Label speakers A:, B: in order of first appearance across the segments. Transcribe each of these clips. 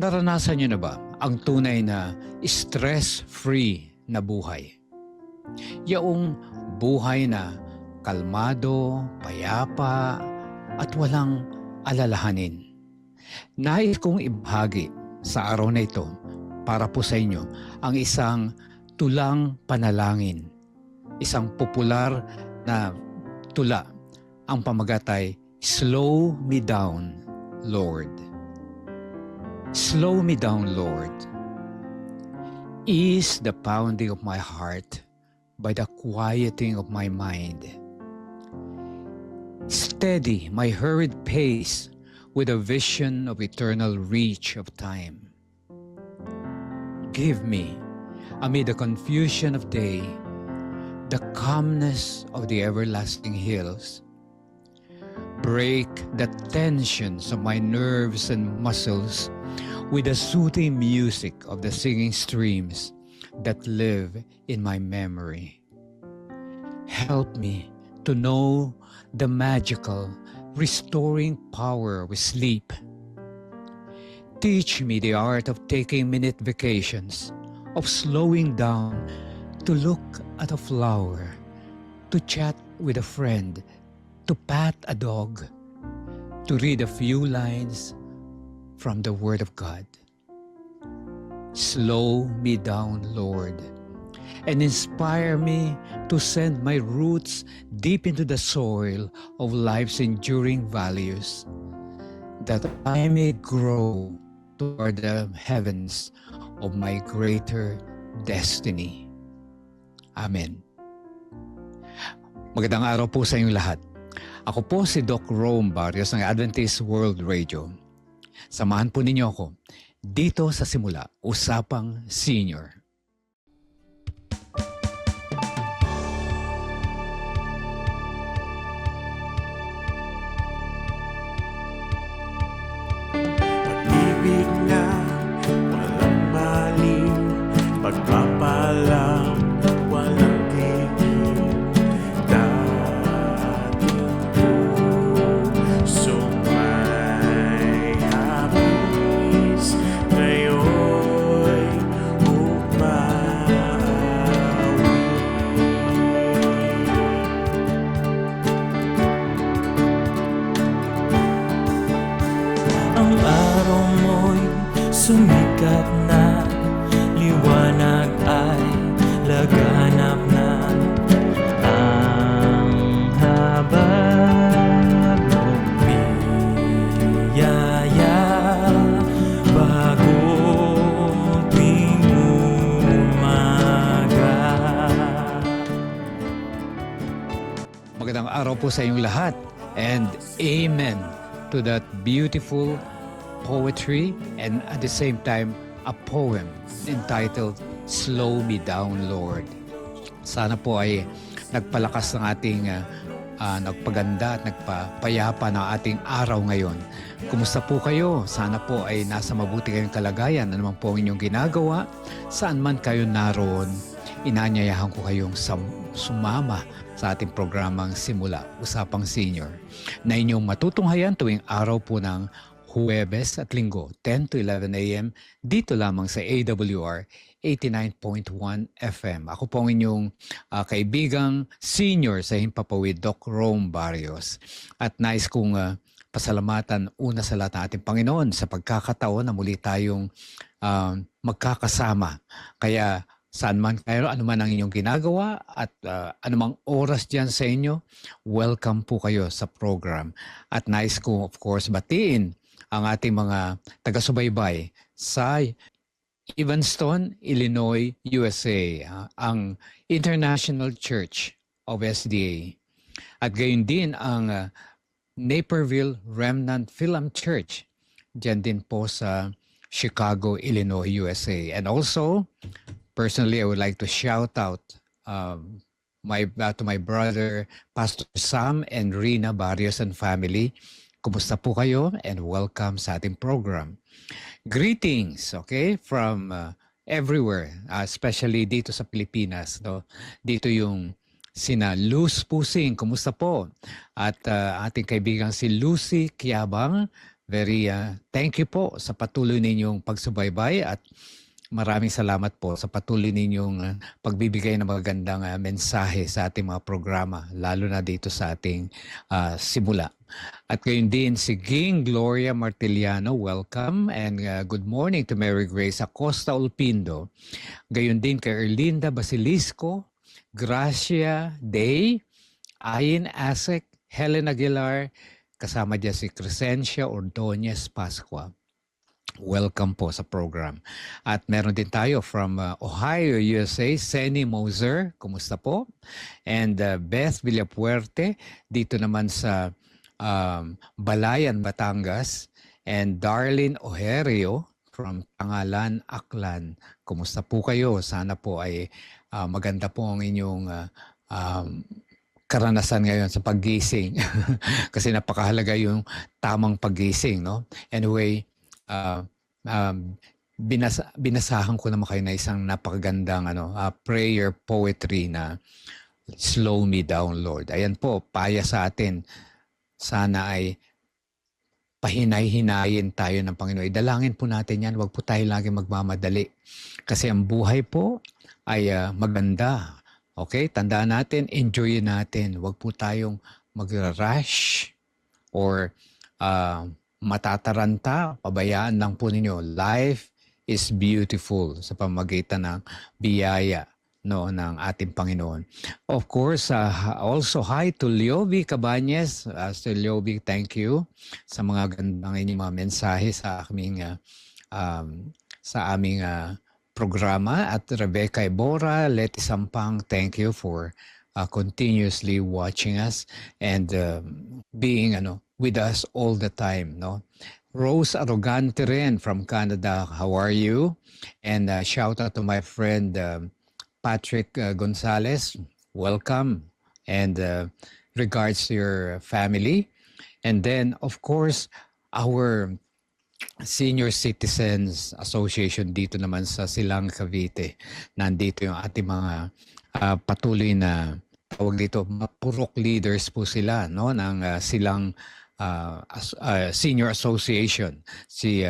A: Naranasan niyo na ba ang tunay na stress-free na buhay? Yaong buhay na kalmado, payapa, at walang alalahanin. Nais kong ibahagi sa araw na ito para po sa inyo ang isang tulang panalangin. Isang popular na tula. Ang pamagat ay, "Slow me down, Lord." Slow me down, Lord. Ease the pounding of my heart by the quieting of my mind. Steady my hurried pace with a vision of eternal reach of time. Give me, amid the confusion of day, the calmness of the everlasting hills. Break the tensions of my nerves and muscles with the soothing music of the singing streams that live in my memory. Help me to know the magical, restoring power of sleep. Teach me the art of taking minute vacations, of slowing down to look at a flower, to chat with a friend, to pat a dog, to read a few lines from the Word of God. Slow me down, Lord, and inspire me to send my roots deep into the soil of life's enduring values, that I may grow toward the heavens of my greater destiny. Amen. Magandang araw po sa inyong lahat. Ako po si Doc Rome Barrios ng Adventist World Radio. Samahan po ninyo ako dito sa Simula, Usapang Senior.
B: Pag-ibig na walang maliw, pagpapalang walang tigil, dating puso may hapis, ngayon'y umawi. Ang araw mo'y sumikat na, liwanag ay laganap na. Ang habag mong biyaya, bagong tuwing umaga.
A: Magandang araw po sa inyong lahat and amen to that beautiful poetry and at the same time a poem entitled Slow Me Down, Lord. Sana po ay nagpalakas ng ating nagpaganda at nagpapayapa ng ating araw ngayon. Kumusta po kayo? Sana po ay nasa mabuti kayong kalagayan. Ano man po ang inyong ginagawa, saan man kayo naroon, inanyayahan ko kayong sumama sa ating programang Simula, Usapang Senior, na inyong matutunghayan tuwing araw po ng Huwebes at Linggo, 10 to 11 a.m. dito lamang sa AWR 89.1 FM. Ako po ang inyong kaibigang senior sa Himpapawid, Doc Rome Barrios. At nais kong pasalamatan una sa lahat ng ating Panginoon sa pagkakataon na muli tayong magkakasama. Kaya saan man kayo, anuman ang inyong ginagawa at anumang oras dyan sa inyo, welcome po kayo sa program. At nais ko, of course, batiin ang ating mga taga-subaybay sa Evanston, Illinois, USA, ang International Church of SDA. At gayon din ang Naperville Remnant Film Church, dyan din po sa Chicago, Illinois, USA. And also, personally, I would like to shout out to my brother, Pastor Sam and Rina Barrios and family. Kumusta po kayo? And welcome sa ating program. Greetings, okay, from everywhere, especially dito sa Pilipinas. No? Dito yung sina Luz Pusing, kumusta po? At ating kaibigan si Lucy Kiabang, thank you po sa patuloy ninyong pagsubaybay at maraming salamat po sa patuloy ninyong pagbibigay ng magagandang mensahe sa ating mga programa, lalo na dito sa ating simula. At gayon din si Ging Gloria Martiliano, welcome, and good morning to Mary Grace Acosta Ulpindo. Gayon din kay Erlinda Basilisco, Gracia Day, Ayin Asek, Helen Aguilar, kasama dyan si Crescencia Ordonez Pascua. Welcome po sa program. At meron din tayo from Ohio, USA, Senny Moser. Kumusta po? And Beth Villapuerte, dito naman sa Balayan, Batangas. And Darlene Ojerio from Pangalan, Aklan. Kumusta po kayo? Sana po ay maganda po ang inyong karanasan ngayon sa paggising. Kasi napakahalaga yung tamang paggising, no? Anyway, binasahan ko naman kayo na isang napakagandang prayer poetry na Slow Me Down, Lord. Ayan po, paya sa atin. Sana ay pahinay-hinayin tayo ng Panginoon. Idalangin po natin yan. Huwag po tayo lagi magmamadali. Kasi ang buhay po ay maganda. Okay? Tandaan natin, enjoy natin. Huwag po tayong mag-rush or matataranta, pabayaan lang po ninyo. Life is beautiful sa pamamagitan ng biyaya ng ating Panginoon. Of course, also hi to Leobi Cabañez. Sir Leobi, thank you sa mga gandang inyong mga mensahe sa aming programa. At Rebecca Ibora, Leti Sampang, thank you for continuously watching us and being with us all the time, no? Rose Arrogante rin from Canada, how are you? And shout out to my friend Patrick Gonzalez, welcome, and regards to your family. And then, of course, our Senior Citizens Association dito naman sa Silang, Cavite. Nandito yung ating mga patuloy na tawag dito, mapurok leaders po sila, no, ng Silang Senior Association. Si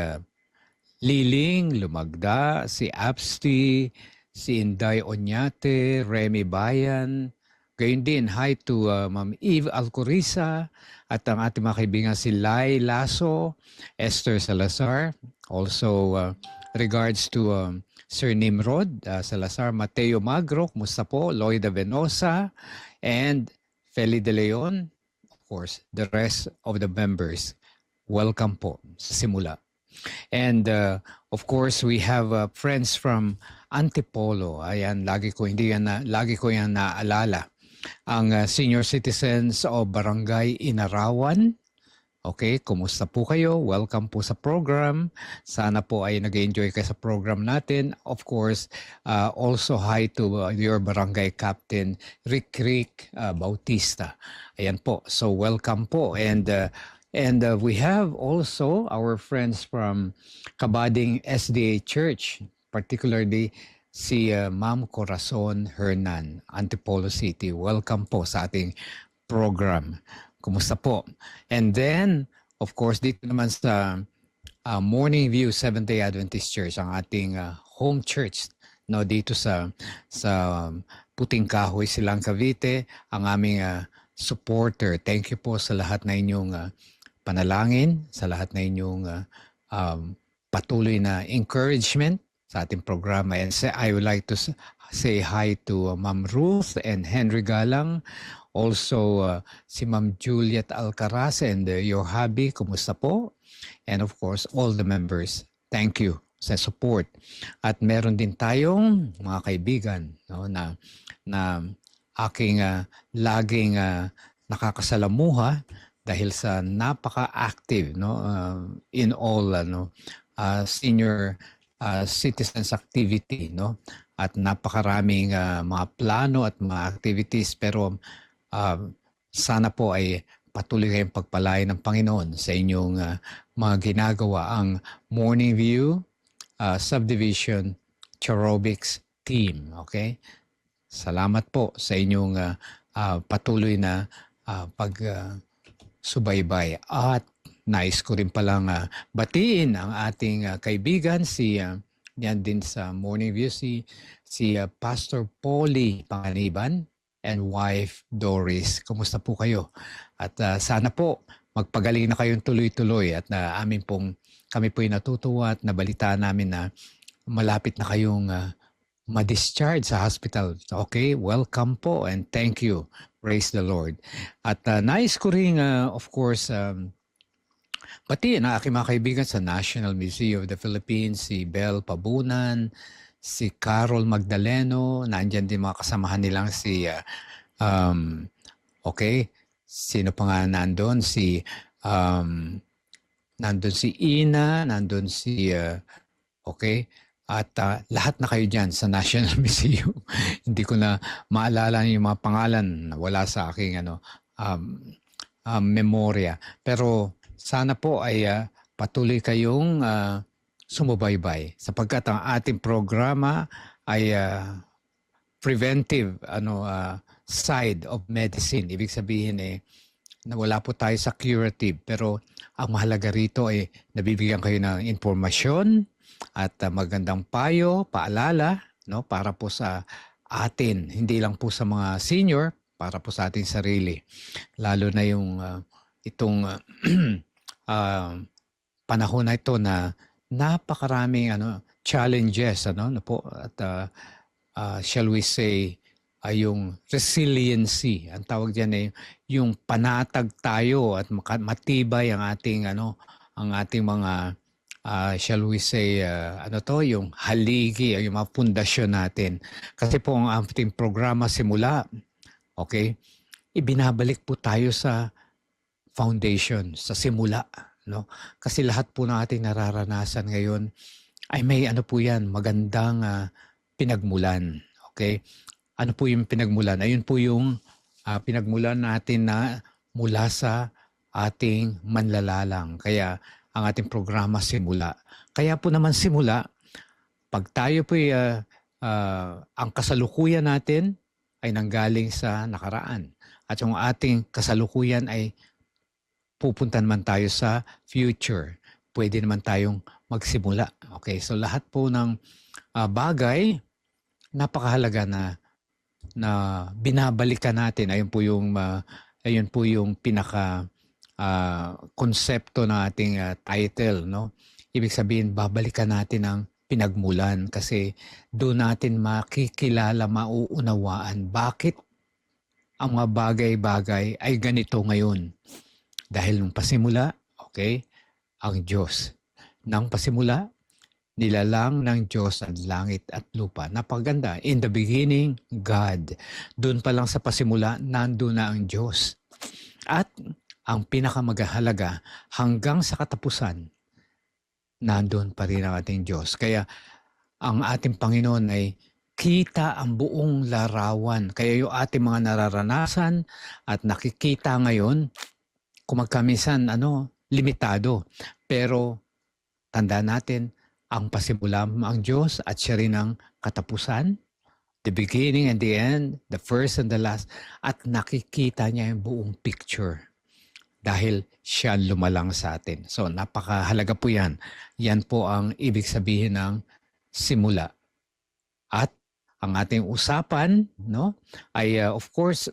A: Liling Lumagda, si Absti, si Inday Onyate, Remy Bayan. Gayon din, hi to Ma'am Eve Alcoriza at ang ating mga kaibigan si Lai Lasso, Esther Salazar. Also, regards to Sir Nimrod Salazar, Mateo Magro, kumusta po? Loida Venosa, and Feli De Leon. Of course, the rest of the members, welcome po sa simula. And of course, we have friends from Antipolo. Ayan, lagi ko yan naalala. Ang senior citizens o Barangay Inarawan. Okay, kumusta po kayo? Welcome po sa program. Sana po ay nag-enjoy kayo sa program natin. Of course, also hi to your barangay captain, Rick Bautista. Ayan po. So welcome po. And we have also our friends from Kabading SDA Church, particularly si Ma'am Corazon Hernan, Antipolo City. Welcome po sa ating program. Kumusta po? And then, of course, dito naman sa Morning View Seventh-day Adventist Church, ang ating home church, no, dito sa Puting Kahoy, Silang, Cavite, ang aming supporter. Thank you po sa lahat na inyong panalangin, sa lahat na inyong patuloy na encouragement sa ating programa. And I would like to say hi to Ma'am Ruth and Henry Galang. Also, si Ma'am Juliet Alcaraz and your hubby, kumusta po? And of course, all the members, thank you sa support. At meron din tayong mga kaibigan, no, na aking laging nakakasalamuha dahil sa napaka-active, no, in all senior citizens activity, no, at napakaraming mga plano at mga activities, pero sana po ay patuloy kayong pagpalain ng Panginoon sa inyong mga ginagawa. Ang Morning View Subdivision Cherobics Team. Okay? Salamat po sa inyong patuloy na pagsubaybay. At nais ko rin palang batiin ang ating kaibigan yan din sa Morning View si Pastor Polly Panganiban and wife Doris. Kumusta po kayo? At sana po magpagaling na kayong tuloy-tuloy at kami po ay natutuwa at nabalitaan namin na malapit na kayong ma-discharge sa hospital. Okay, welcome po and thank you. Praise the Lord. At nais ko rin, of course, batiin ang aking mga kaibigan sa National Museum of the Philippines, si Bel Pabunan, si Carol Magdaleno, nandyan din mga kasamahan nilang sino pa nga nandun? Nandun si Ina, nandun at lahat na kayo dyan sa National Museum. Hindi ko na maalala yung mga pangalan na wala sa aking memorya. Pero sana po ay patuloy kayong sumubaybay sapagkat ang ating programa ay preventive side of medicine. Ibig sabihin na wala po tayo sa curative. Pero ang mahalaga rito ay nabibigyan kayo ng informasyon at magandang payo, paalala, no, para po sa atin, hindi lang po sa mga senior, para po sa ating sarili. Lalo na itong panahon na ito na napakaraming challenges na po at shall we say yung resiliency. Ang tawag diyan ay yung panatag tayo at matibay ang ating mga shall we say, yung haligi, yung mga pundasyon natin. Kasi po ang ating programa simula, ibinabalik po tayo sa foundation, sa simula. No? Kasi lahat po ng ating nararanasan ngayon ay may magandang pinagmulan. Okay? Ano po yung pinagmulan? Ayun po yung pinagmulan natin na mula sa ating manlalalang. Kaya ang ating programa simula. Kaya po naman simula, pag tayo po ang kasalukuyan natin ay nanggaling sa nakaraan. At yung ating kasalukuyan ay pupunta naman tayo sa future. Pwede naman tayong magsimula. Okay, so lahat po ng bagay, napakahalaga na binabalikan natin. Ayun po yung pinaka konsepto ng ating title, no? Ibig sabihin, babalikan natin ang pinagmulan kasi doon natin makikilala, mauunawaan bakit ang mga bagay-bagay ay ganito ngayon. Dahil nung pasimula, ang Diyos. Nang pasimula, nilalang ng Diyos ang langit at lupa. Napakaganda. In the beginning, God. Doon pa lang sa pasimula, nandun na ang Diyos. At ang pinakamagahalaga, hanggang sa katapusan, nandun pa rin ang ating Diyos. Kaya ang ating Panginoon ay kita ang buong larawan. Kaya yung ating mga nararanasan at nakikita ngayon, kung magkamisan, limitado. Pero tandaan natin, ang pasimula ang Diyos at siya rin ang katapusan, the beginning and the end, the first and the last, at nakikita niya yung buong picture. Dahil siya lumalang sa atin. So napakahalaga po yan. Yan po ang ibig sabihin ng simula. At ang ating usapan ay of course,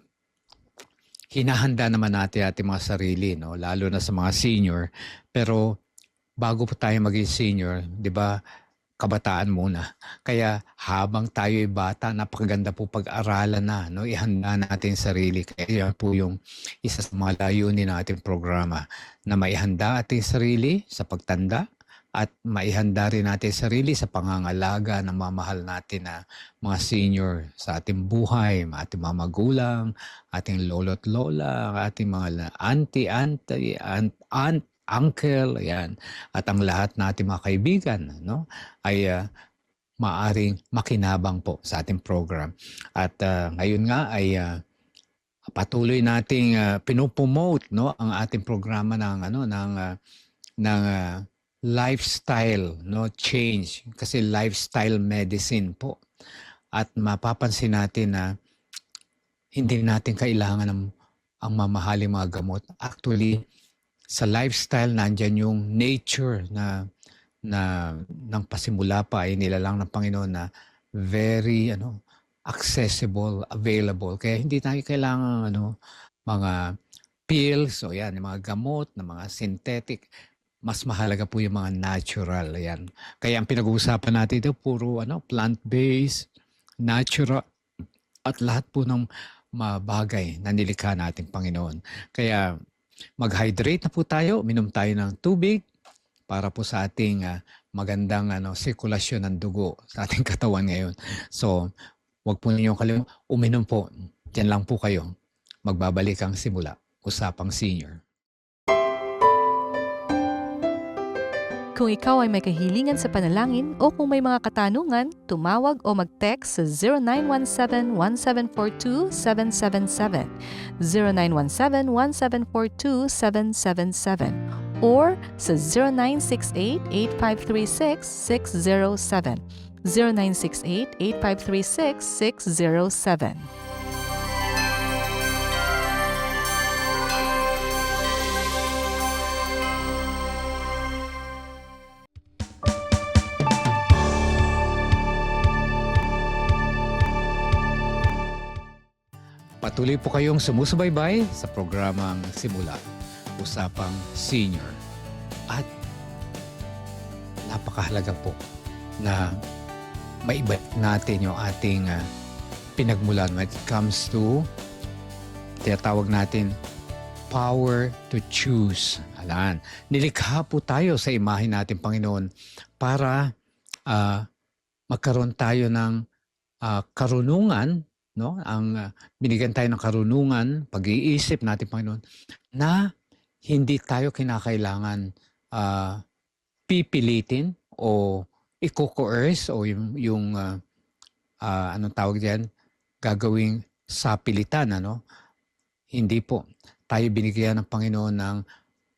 A: hinahanda naman natin ating mga sarili, lalo na sa mga senior. Pero bago po tayo maging senior, di ba, kabataan muna. Kaya habang tayo ay bata, napakaganda po pag-aralan na, ihanda natin sarili. Kaya yan po yung isa sa mga layunin ng ating programa, na maihanda ating sarili sa pagtanda at maihanda rin natin sarili sa pangangalaga ng mamahal natin na mga senior sa ating buhay, ating mga magulang, ating lolo't lola, ating mga auntie, aunt, uncle, ayan. At ang lahat natin mga kaibigan, ay maaring makinabang po sa ating program. At ngayon nga ay patuloy nating pinopromote ang ating programa ng lifestyle change, kasi lifestyle medicine po. At mapapansin natin na hindi natin kailangan ang mamahaling mga gamot. Actually, sa lifestyle nandyan yung nature na ng pasimula pa ay nilalang ng Panginoon na very accessible, available. Kaya hindi tayo kailangan mga pills o yan, yung mga gamot na mga synthetic. Mas mahalaga po yung mga natural. Yan. Kaya ang pinag-uusapan natin ito puro plant-based, natural, at lahat po ng mga bagay na nilikha nating Panginoon. Kaya mag-hydrate na po tayo, minom tayo ng tubig para po sa ating magandang sirkulasyon ng dugo sa ating katawan ngayon. So, wag po ninyong kalimutan, uminom po. Diyan lang po kayo. Magbabalik ang simula. Usapang Senior.
C: Kung ikaw ay may kahilingan sa panalangin o kung may mga katanungan, tumawag o mag-text sa 0917-1742-777, 0917-1742-777, or sa 0968-8536-607, 0968-8536-607.
A: Patuloy po kayong sumusubaybay sa programang Simula, Usapang Senior. At napakahalaga po na maibalik natin yung ating pinagmulan when it comes to tinatawag natin power to choose. Alan, nilikha po tayo sa imahe natin, Panginoon, para magkaroon tayo ng karunungan, no? Binigyan tayo ng karunungan, pag-iisip natin, Panginoon, na hindi tayo kinakailangan pipilitin o i-coerce o yung anong tawag diyan, gagawing sapilitan, Hindi po. Tayo binigyan ng Panginoon ng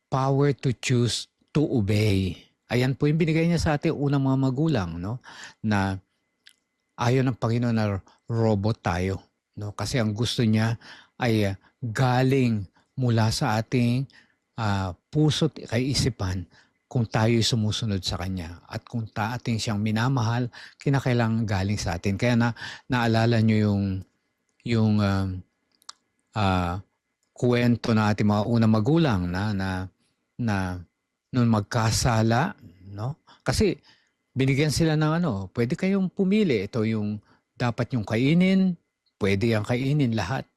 A: power to choose to obey. Ayan po yung binigay niya sa ating unang mga magulang, na ayaw ng Panginoon na robot tayo, Kasi ang gusto niya ay galing mula sa ating puso't kaisipan kung tayo'y sumusunod sa Kanya. At kung ating siyang minamahal, kinakailangan galing sa atin. Kaya naalala niyo yung kwento na ating mga unang magulang na nung magkasala, Kasi binigyan sila ng pwede kayong pumili. Ito yung dapat yung kainin, pwede yung kainin lahat.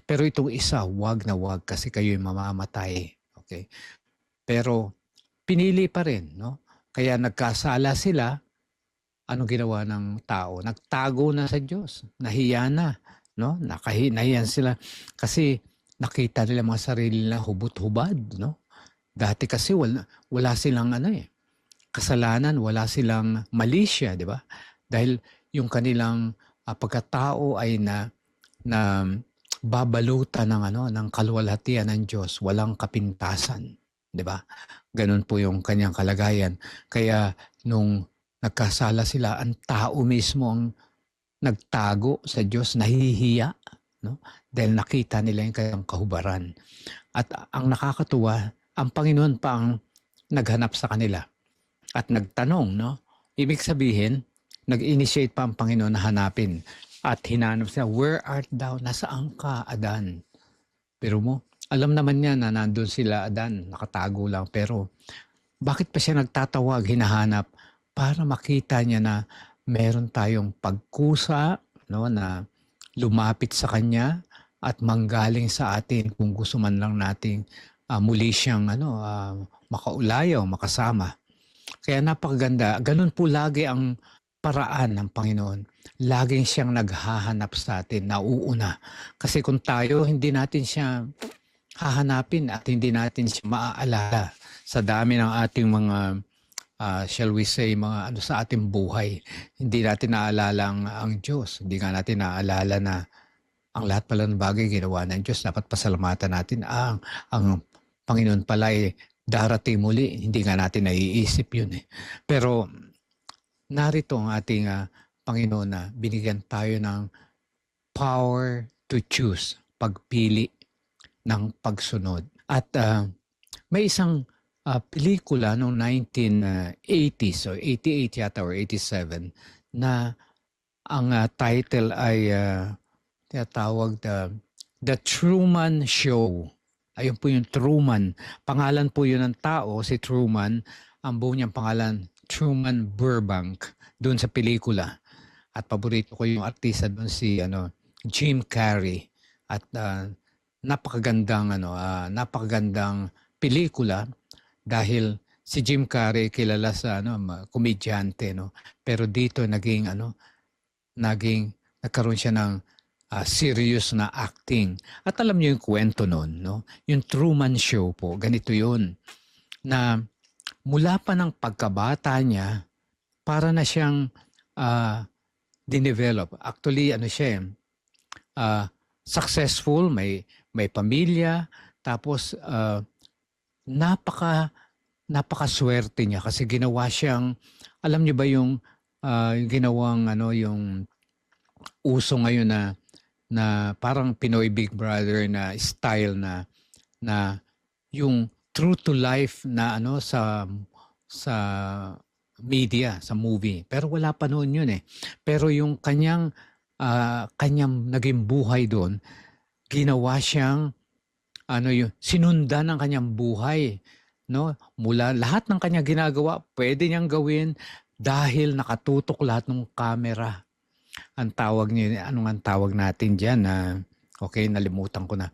A: Pero itong isa, wag na wag kasi kayo'y mamamatay. Okay? Pero pinili pa rin, Kaya nagkasala sila, anong ginawa ng tao? Nagtago na sa Diyos. Nahiya na, nahiyan sila kasi nakita nila mga sarili na hubot-hubad, Dati kasi wala silang kasalanan, wala silang malisya, di ba? Dahil yung kanilang pagkatao ay na babalutan ng kaluwalhatian ng Diyos, walang kapintasan, di ba? Ganun po yung kanyang kalagayan. Kaya nung nagkasala sila, ang tao mismo ang nagtago sa Diyos, nahihiya, dahil nakita nila yung kanyang kahubaran. At ang nakakatuwa, ang Panginoon pa ang naghanap sa kanila at nagtanong, Ibig sabihin, nag-initiate pa ang Panginoon na hanapin at hinanap siya, "Where art thou? Nasaan ka, Adan?" Pero alam naman niya na nandun sila, Adan, nakatago lang. Pero bakit pa siya nagtatawag, hinahanap? Para makita niya na meron tayong pagkusa, na lumapit sa Kanya at manggaling sa atin kung gusto man lang nating muli siyang makaulayaw, makasama. Kaya napakaganda. Ganun po lagi ang paraan ng Panginoon. Laging siyang naghahanap sa atin, nauuna. Kasi kung tayo, hindi natin siya hahanapin at hindi natin siya maaalala sa dami ng ating mga, shall we say, mga sa ating buhay. Hindi natin naalala ang Diyos. Hindi nga natin naalala na ang lahat pala ng bagay ginawa ng Diyos. Dapat pasalamatan natin ang Panginoon pala ay darating muli. Hindi nga natin naiisip yun. Pero narito ang ating Panginoon na binigyan tayo ng power to choose, pagpili ng pagsunod. At may isang pelikula noong 1980s or 88 yata or 87 na ang title ay tinatawag The Truman Show. Ayun po yung Truman. Pangalan po yun ng tao, si Truman. Ang buo niyang pangalan, Truman Burbank, doon sa pelikula. At paborito ko yung artista doon si Jim Carrey. At napakagandang pelikula dahil si Jim Carrey kilala sa komedyante, no. Pero dito nagkaroon siya ng serious na acting. At alam niyo yung kwento noon, no? Yung Truman Show po, ganito yun. Na mula pa ng pagkabata niya, para na siyang dinevelop. Actually, successful, may pamilya, tapos napakaswerte niya kasi ginawa siyang, alam niyo ba yung ginawang yung uso ngayon na parang Pinoy Big Brother na style na yung true to life na sa media, sa movie. Pero wala pa noon yun eh. Pero yung kanyang naging buhay doon, ginawa siyang sinundan ng kanyang buhay, no? Mula lahat ng kanyang ginagawa, pwede niyang gawin dahil nakatutok lahat ng camera. Ang tawag niya, anong ang tawag natin diyan na okay, nalimutan ko na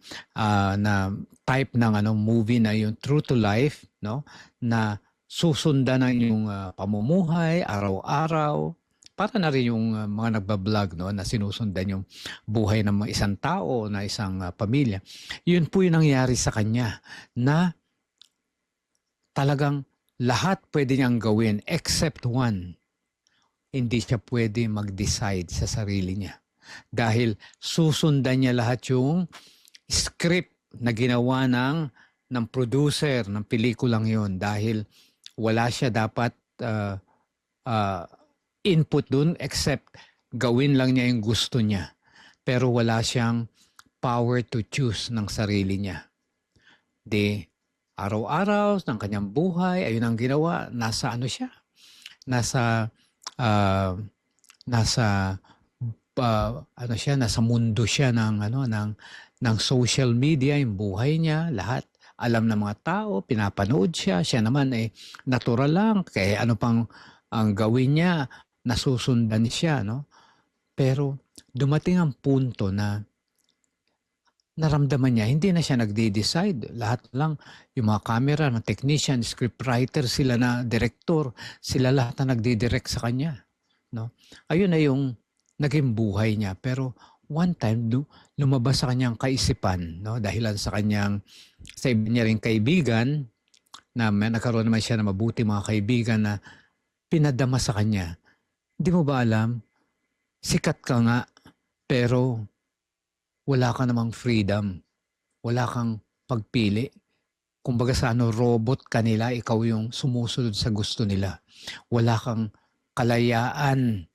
A: type ng movie na yung true to life, no? Na susundan ng yung pamumuhay araw-araw. Para na rin yung mga nagba-vlog, no, na sinusundan yung buhay ng isang tao, na isang pamilya. Yun po yung nangyari sa kanya na talagang lahat pwede niyang gawin except one. Hindi siya pwede mag-decide sa sarili niya. Dahil susundan niya lahat yung script na ginawa ng producer ng pelikulang yon. Dahil wala siya dapat input dun except gawin lang niya yung gusto niya. Pero wala siyang power to choose ng sarili niya. Araw-araw ng kanyang buhay, ayun ang ginawa, nasa siya? Nasa mundo siya ng social media, yung buhay niya, lahat alam ng mga tao, pinapanood siya naman natural lang, kaya ano pang ang gawin niya, nasusundan siya, no? Pero dumating ang punto na naramdaman niya, hindi na siya nagde-decide. Lahat lang, yung mga camera, mga technician, scriptwriter, sila na director, sila lahat na nagdi-direct sa kanya. No? Ayun na yung naging buhay niya. Pero one time, lumabas sa kanyang kaisipan, no? Dahilan sa iba niya rin kaibigan, na nagkaroon naman siya na mabuti mga kaibigan na pinadama sa kanya. Di mo ba alam, sikat ka nga, pero wala ka namang freedom. Wala kang pagpili. Kumbaga sa robot kanila, ikaw yung sumusunod sa gusto nila. Wala kang kalayaan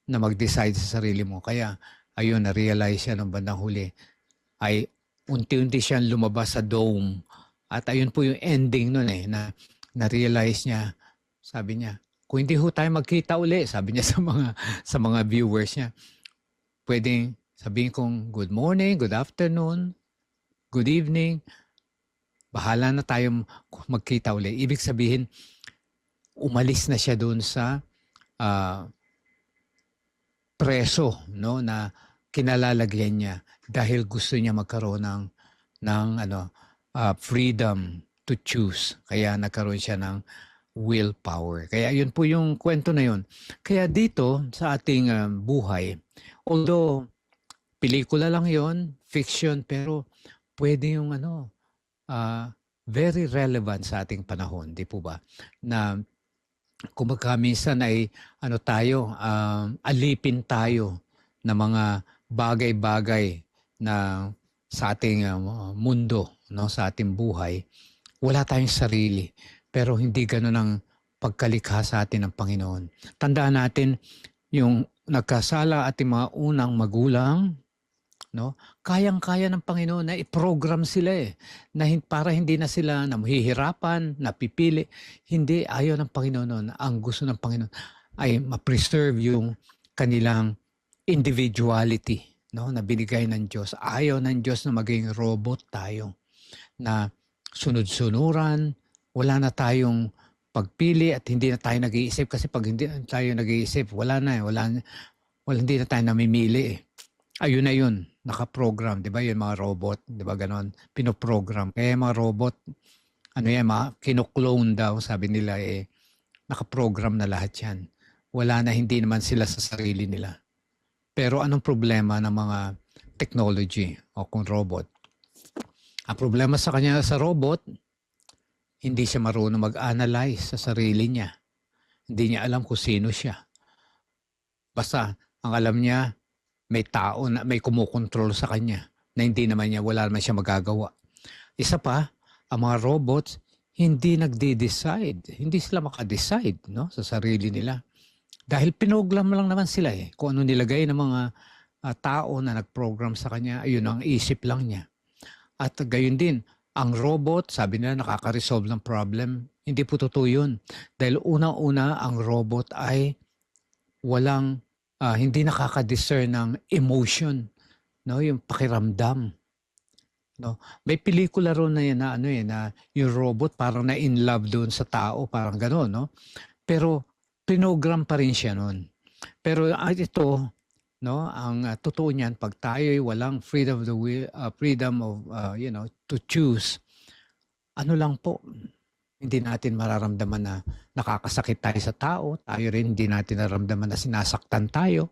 A: na mag-decide sa sarili mo. Kaya, ayun, na-realize siya ng bandang huli. Ay, unti-unti siyang lumabas sa dome. At ayun po yung ending nun na na-realize niya, sabi niya, kung hindi ho tayo magkita uli, sabi niya sa mga viewers niya, pwedeng sabihin kong good morning, good afternoon, good evening. Bahala na tayo magkita uli. Ibig sabihin, umalis na siya doon sa preso, no, na kinalalagyan niya dahil gusto niya magkaroon ng freedom to choose. Kaya nagkaroon siya ng willpower. Kaya yun po yung kwento na yun. Kaya dito sa ating buhay, although pelikula lang yon, fiction, pero pwede yung very relevant sa ating panahon, di po ba? Na kumbaga minsan ay alipin tayo ng mga bagay-bagay na sa ating mundo, no, sa ating buhay. Wala tayong sarili, pero hindi ganoon ang pagkalikha sa atin ng Panginoon. Tandaan natin yung nagkasala ating mga unang magulang, no? Kayang-kaya ng Panginoon na i-program sila na para hindi na sila nahihirapan, napipili. Hindi, ayaw ng Panginoon nun. Ang gusto ng Panginoon ay ma-preserve yung kanilang individuality, no, na binigay ng Diyos. Ayaw ng Diyos na maging robot tayo, na sunod-sunuran, wala na tayong pagpili at hindi na tayo nag-iisip, kasi pag hindi tayo nag-iisip, wala na hindi na tayo namimili. Ayun na yun, nakaprogram, di ba? Yung mga robot, di ba ganon? Pinoprogram. Kaya mga robot, kino-clone daw, sabi nila nakaprogram na lahat yan. Wala na, hindi naman sila sa sarili nila. Pero anong problema ng mga technology o kung robot? Ang problema sa kanya sa robot, hindi siya marunong mag-analyze sa sarili niya. Hindi niya alam kung sino siya. Basta, ang alam niya, may tao na may kumukontrol sa kanya na hindi naman niya, wala naman siya magagawa. Isa pa, ang mga robots, hindi nagde-decide. Hindi sila makadecide, no, sa sarili nila. Dahil pinogram lang naman sila kung ano nilagay ng mga tao na nag-program sa kanya, ayun ang isip lang niya. At gayon din, ang robot, sabi nila, nakaka-resolve ng problem. Hindi po totoo yun. Dahil unang-una, ang robot ay hindi nakaka-discern ng emotion, no? Yung pakiramdam. No? May pelikula ron na yan na yung robot parang na-in love doon sa tao, parang gano'n, no? Pero pinogram pa rin siya noon. Pero ito, no, ang totoo niyan, pag tayo'y walang freedom of the will, freedom of to choose, ano lang po, hindi natin mararamdaman na nakakasakit tayo sa tao, tayo rin hindi natin nararamdaman na sinasaktan tayo.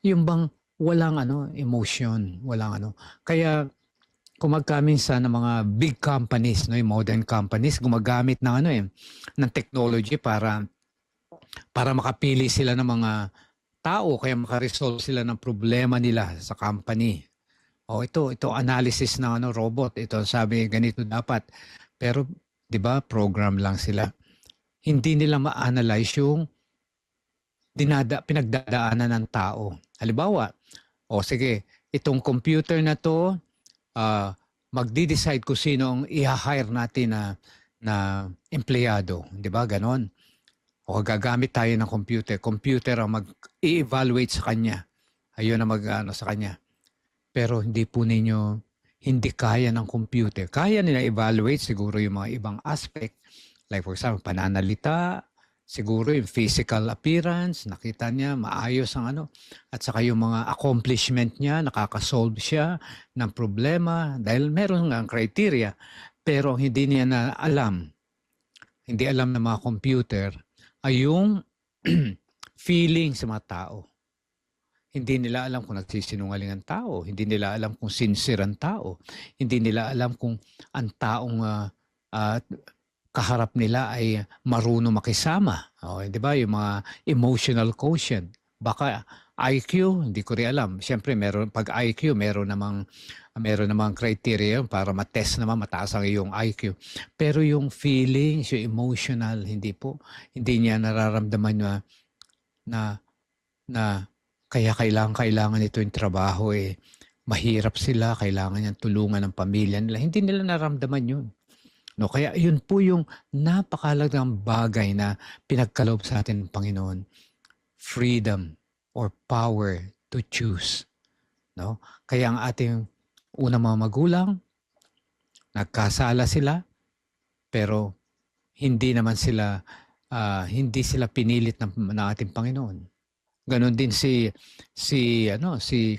A: Yung bang walang emotion, walang. Kaya kung magkaminsan ng mga big companies, no, yung modern companies, gumagamit ng ng technology para makapili sila ng mga tao, kaya makaresolve sila ng problema nila sa company. Ito analysis ng robot. Ito sabi ganito dapat. Pero 'di ba, program lang sila. Hindi nila ma-analyze yung pinagdadaanan ng tao. Halimbawa, sige, itong computer na to, magde-decide kung sino ang i-hire natin na empleyado, 'di ba? Ganon. O gagamit tayo ng computer. Computer ang mag-i-evaluate sa kanya. Ayun ang sa kanya. Pero hindi kaya ng computer. Kaya nila evaluate siguro yung mga ibang aspect. Like for example, pananalita, siguro yung physical appearance, nakita niya, maayos ang At saka yung mga accomplishment niya, nakakasolve siya ng problema. Dahil meron nga ang criteria. Pero hindi niya na alam. Hindi alam ng mga computer ay yung feeling sa mga tao. Hindi nila alam kung nagsisinungaling ang tao. Hindi nila alam kung sincere ang tao. Hindi nila alam kung ang taong kaharap nila ay marunong makisama. Di ba? Yung mga emotional quotient. Baka IQ, hindi ko rin alam. Siyempre, pag IQ, meron namang criteria para matest naman, mataas ang iyong IQ. Pero yung feelings, yung emotional, hindi po. Hindi niya nararamdaman na kaya kailangan ito yung trabaho mahirap sila, kailangan niyang tulungan ng pamilya nila. Hindi nila nararamdaman yun. No, kaya yun po yung napakahalagang bagay na pinagkaloob sa atin ng Panginoon. Freedom or power to choose. No? Kaya ang ating unang mga magulang, nagkasala sila, pero hindi sila pinilit ng ating Panginoon. Ganon din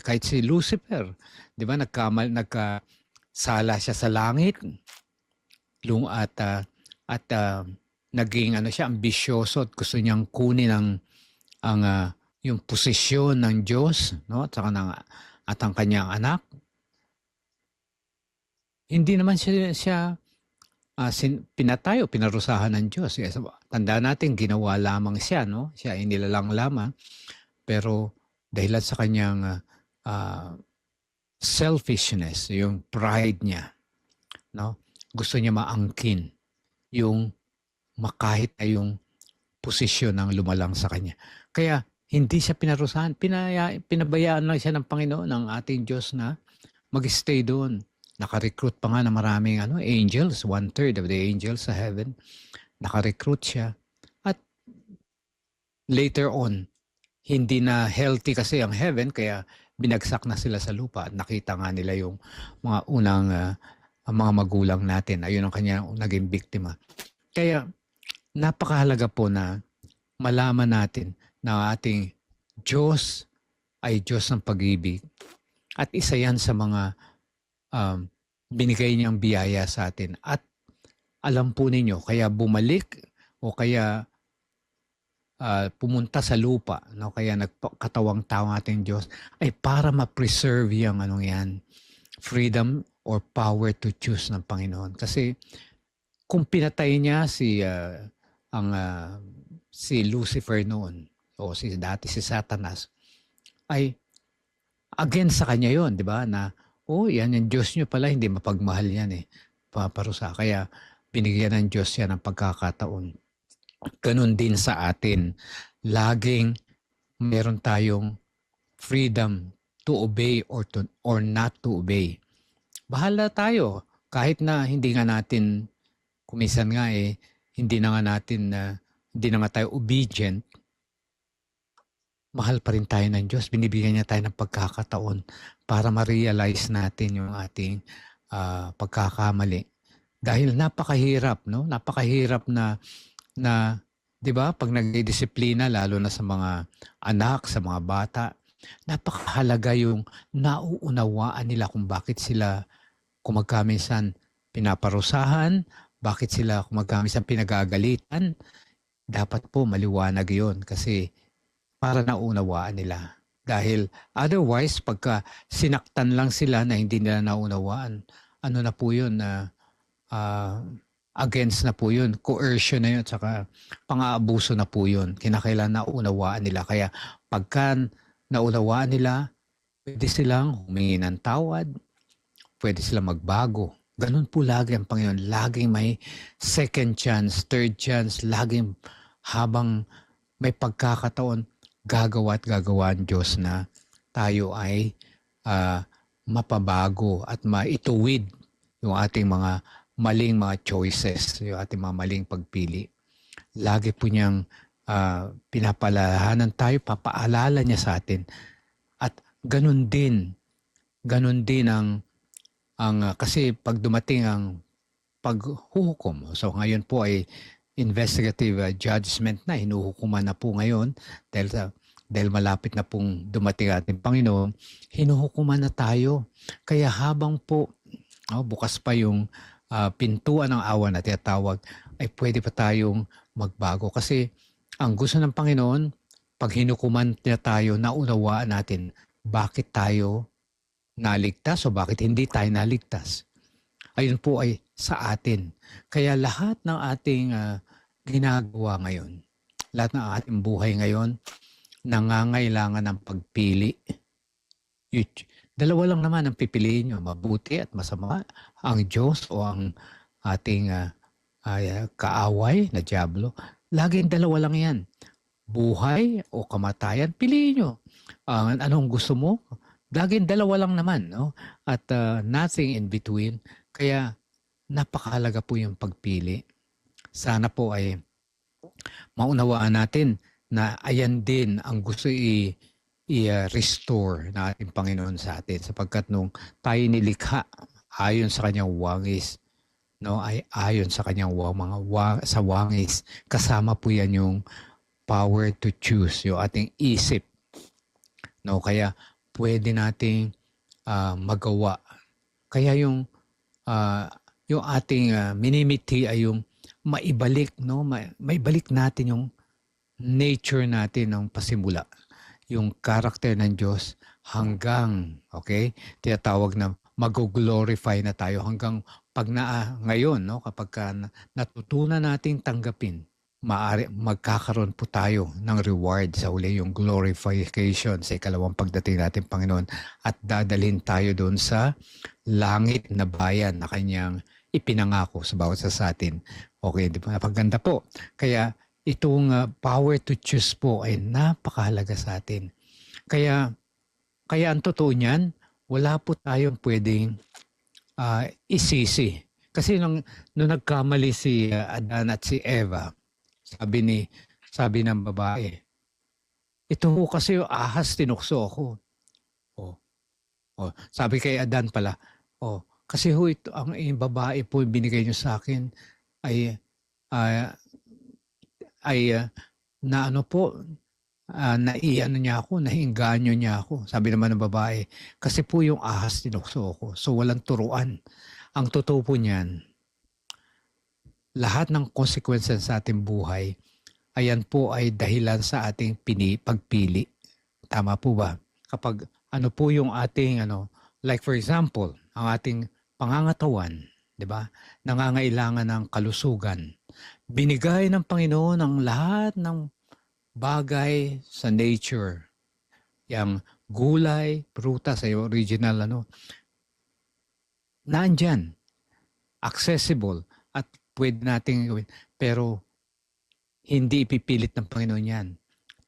A: kahit si Lucifer, 'di ba, nagkasala siya sa langit. At naging siya ambisyoso at gusto niyang kunin yung posisyon ng Diyos, no, at ang kanyang anak. Hindi naman siya pinatay o pinarusahan ng Diyos. Tandaan natin, ginawa lamang siya, no? Siya ay nilalang lamang. Pero dahilan sa kanyang selfishness, yung pride niya, no? Gusto niya maangkin yung kahit na yung posisyon ng lumalang sa kanya. Kaya hindi siya pinarusahan. Pinabayaan lang siya ng Panginoon, ng ating Diyos, na mag-stay doon. Naka-recruit pa nga ng maraming angels, 1/3 of the angels sa heaven. Naka-recruit siya. At later on, hindi na healthy kasi ang heaven, kaya binagsak na sila sa lupa. At nakita nga nila yung mga unang ang mga magulang natin. Ayun ang kanya naging biktima. Kaya napakahalaga po na malaman natin na ating Diyos ay Diyos ng pag-ibig. At isa yan sa mga binigay niyang biyaya sa atin. At alam po ninyo, kaya bumalik o kaya pumunta sa lupa, no? Kaya nagkatawang tao ating Diyos, ay para ma-preserve yung yan, freedom or power to choose ng Panginoon. Kasi kung pinatay niya si Lucifer noon, o dati si Satanas, ay against sa kanya yon, di ba? Na, yan yung Diyos niyo pala, hindi mapagmahal yan paparusa. Kaya binigyan ng Diyos yan ng pagkakataon. Ganun din sa atin. Laging meron tayong freedom to obey or not to obey. Bahala tayo. Kahit na hindi nga natin, kumisan nga hindi na nga tayo obedient, mahal pa rin tayo ng Diyos. Binibigyan niya tayo ng pagkakataon para ma-realize natin yung ating pagkakamali. Dahil napakahirap, no? Napakahirap na 'di ba, pag nagdidisiplina lalo na sa mga anak, sa mga bata, napakahalaga yung nauunawaan nila kung bakit sila kumagkamisan pinaparusahan, bakit sila kumagkamisan pinagagalitan. Dapat po maliwanag 'yon kasi para naunawaan nila. Dahil otherwise, pagka sinaktan lang sila na hindi nila naunawaan, ano na po yun, against na po yun, coercion na yun, at saka pang-aabuso na po yun. Kinakailangan naunawaan nila. Kaya pagka naunawaan nila, pwede silang humingi ng tawad, pwede silang magbago. Ganun po lagi ang Panginoon. Laging may second chance, third chance, laging habang may pagkakataon, gagawa at gagawa ang Diyos na tayo ay mapabago at maituwid yung ating mga maling mga choices, yung ating mga maling pagpili. Lagi po niyang pinapalalahanan tayo, papaalala niya sa atin. At ganun din ang kasi pag dumating ang paghuhukom, so ngayon po ay investigative judgment na, hinuhukuman na po ngayon dahil malapit na pong dumating ating Panginoon, hinuhukuman na tayo. Kaya habang po bukas pa yung pintuan ng awa na tinatawag, ay pwede pa tayong magbago. Kasi ang gusto ng Panginoon, pag hinukuman niya tayo, naunawaan natin bakit tayo naligtas o bakit hindi tayo naligtas. Ayun po ay sa atin. Kaya lahat ng ating ginagawa ngayon, lahat ng ating buhay ngayon, nangangailangan ng pagpili. Dalawa lang naman ang pipiliin nyo, mabuti at masama, ang Diyos o ang ating kaaway na dyablo. Laging dalawa lang yan. Buhay o kamatayan, piliin nyo. Anong gusto mo? Laging dalawa lang naman, no? At nothing in between. Kaya napakahalaga po yung pagpili. Sana po ay maunawaan natin na ayan din ang gusto i-restore na ating Panginoon sa atin, sapagkat nung tayo nilikha ayon sa kanyang wangis, no, ay ayon sa kanyang sa wangis, kasama po yan yung power to choose, yung ating isip, no, kaya pwede nating magawa. Kaya yung ating minimiti ay yung maibalik, no, maibalik natin yung nature natin ng pasimula, yung character ng Diyos hanggang, okay, tinatawag na mag-glorify na tayo hanggang pag ngayon, no, kapag natutunan nating tanggapin, magkakaroon po tayo ng reward sa uli, yung glorification sa ikalawang pagdating natin, Panginoon, at dadalhin tayo doon sa langit na bayan na kanyang ipinangako sa bawat sa atin. Okay, di ba? Napaganda po. Kaya itong power to choose po ay napakahalaga sa atin. Kaya ang totoo niyan, wala po tayong pwedeng isisi. Kasi nung nagkamali si Adan at si Eva, sabi ng babae, ito ho kasi yung ahas tinukso ako. Oh, sabi kay Adan pala, kasi ho ito, ang babae po yung binigay niyo sa akin ay, ah, na ano po, naiano niya ako, nainganyo niya ako. Sabi naman ng babae, kasi po yung ahas tinukso ako. So walang turuan. Ang totoo po niyan, lahat ng consequences sa ating buhay, ayan po ay dahilan sa ating pagpili. Tama po ba? Kapag ano po yung ating like for example, ang ating pangangatawan, 'di ba? Nangangailangan ng kalusugan. Binigay ng Panginoon ang lahat ng bagay sa nature. Yang gulay, prutas, ay original nandyan, accessible at pwede nating gawin. Pero hindi ipipilit ng Panginoon yan.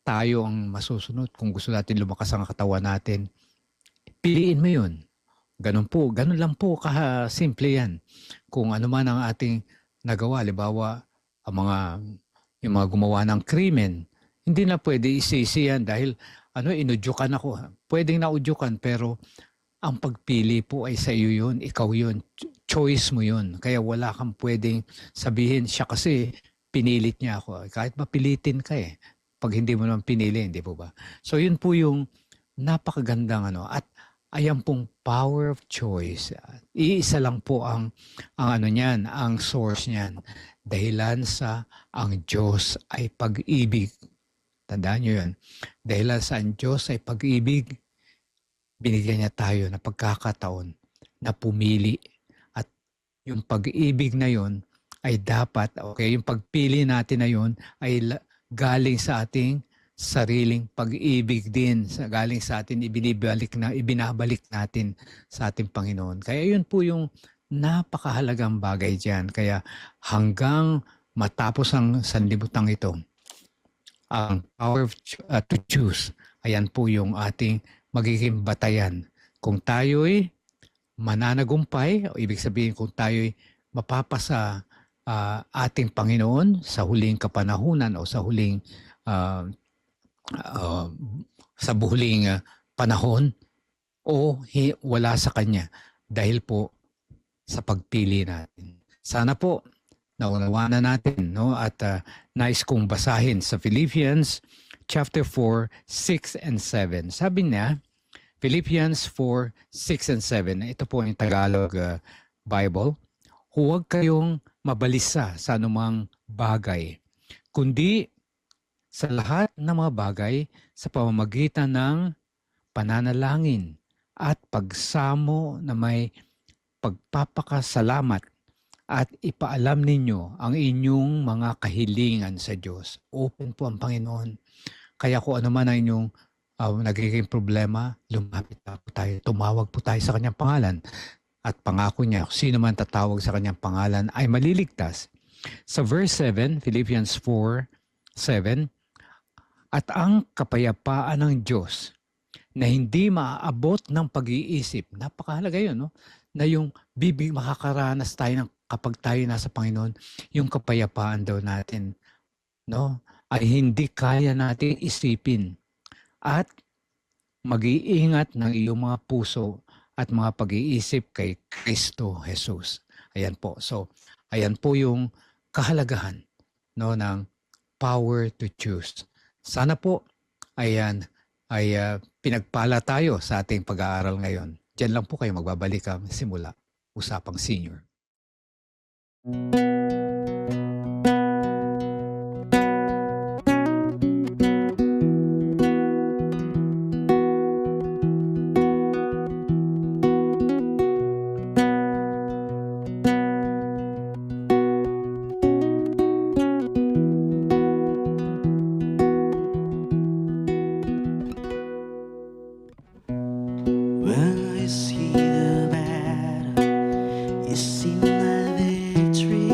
A: Tayo ang masusunod. Kung gusto natin lumakas ang katawan natin, piliin mo yun. Ganun lang po simple yan. Kung ano man ang ating nagawa, halimbawa, yung mga gumawa ng krimen, hindi na pwede isisi yan dahil inudyukan ako. Pwedeng naudyukan pero ang pagpili po ay sa iyo yun, ikaw yun, choice mo yun. Kaya wala kang pwedeng sabihin, siya kasi pinilit niya ako. Kahit mapilitin ka pag hindi mo naman pinili, hindi po ba? So yun po yung napakagandang at ayan pong power of choice. Iisa lang po ang niyan, ang source niyan. Dahilan sa ang Diyos ay pag-ibig. Tandaan nyo yun. Dahilan sa ang Diyos ay pag-ibig, binigyan niya tayo na pagkakataon na pumili. At yung pag-ibig na yun ay dapat, yung pagpili natin na yun ay galing sa ating sariling pag-ibig din. Galing sa atin, ibinabalik natin sa ating Panginoon. Kaya yun po yung napakahalagang bagay dyan. Kaya hanggang matapos ang sanlibutan ito, ang power to choose, ayan po yung ating magiging batayan. Kung tayo'y mananagumpay, o ibig sabihin kung tayo'y mapapasa ating Panginoon sa huling kapanahunan o sa huling panahon o wala sa Kanya dahil po sa pagpili natin. Sana po naunawa na natin at nais kong basahin sa Philippians chapter 4, 6 and 7. Sabi niya, Philippians 4, 6 and 7. Ito po yung Tagalog Bible. Huwag kayong mabalisa sa anumang bagay, kundi sa lahat ng mga bagay sa pamamagitan ng pananalangin at pagsamo na may pagpapakasalamat at ipaalam ninyo ang inyong mga kahilingan sa Diyos. Open po ang Panginoon. Kaya kung ano man ang inyong nagiging problema, lumapit po tayo. Tumawag po tayo sa Kanyang pangalan. At pangako niya, sino man tatawag sa Kanyang pangalan ay maliligtas. Sa verse 7, Philippians 4, 7, at ang kapayapaan ng Diyos na hindi maaabot ng pag-iisip. Napakahalaga yun, na yung makakaranas tayo kapag tayo nasa Panginoon, yung kapayapaan daw natin, ay hindi kaya natin isipin. At mag-iingat ng iyong mga puso at mga pag-iisip kay Kristo Jesus. Ayan po. So, ayan po yung kahalagahan ng power to choose. Sana po ay pinagpala tayo sa ating pag-aaral ngayon. Diyan lang po kayo magbabalik ang simula. Usapang Senior.
B: When I see the battle, you see my victory.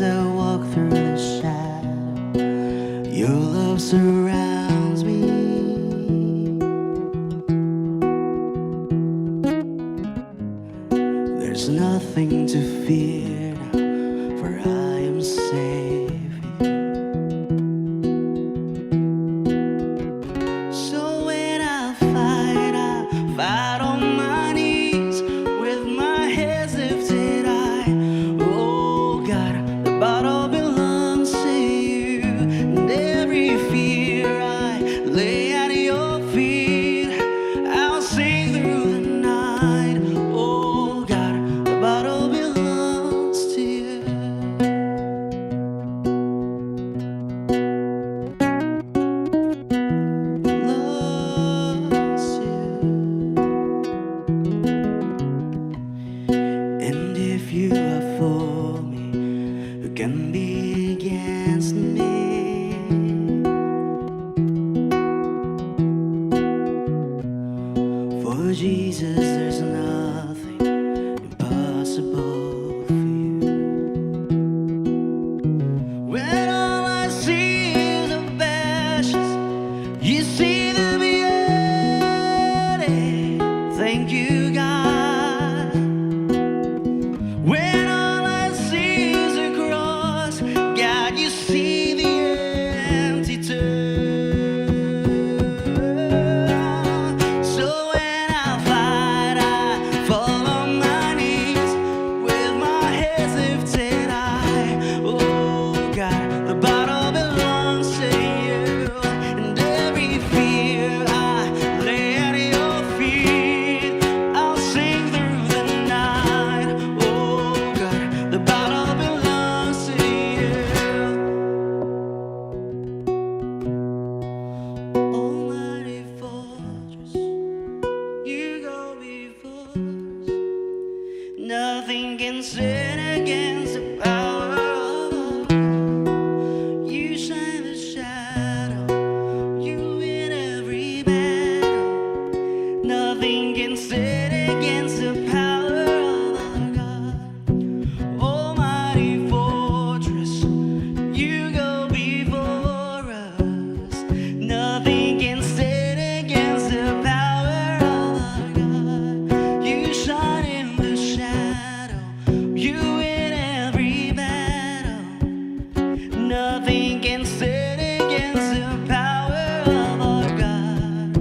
D: as I walk through the shadow, your love surrounds me. There's nothing to fear now, for I am safe with you. So when I fight on my knees with my head lifted high. Oh God, the battle belongs to you, and every fear I lay at your feet. I'll sing through the night. Oh God, the battle belongs to you. Belongs to you. And if you are for me, who can be against me? For Jesus, there's nothing impossible for you. When all I see is a ashes, you see the beauty. Thank you, God. When all I see is a cross, God, you see the empty tomb. So when I fall on my knees with my head lifted high. Oh God, the battle belongs to you, and every fear I lay at your feet. I'll sing through the night. Oh God, the battle belongs to you. Almighty fortress, you go before us. Nothing can stand against the power of God. You shine the shadow, you win every battle. Nothing can stand against the power of our God. Almighty fortress, you go before us. Nothing can stand against the power of our God. You shine in the shadow, you win every battle. Nothing can stand against the power of our God.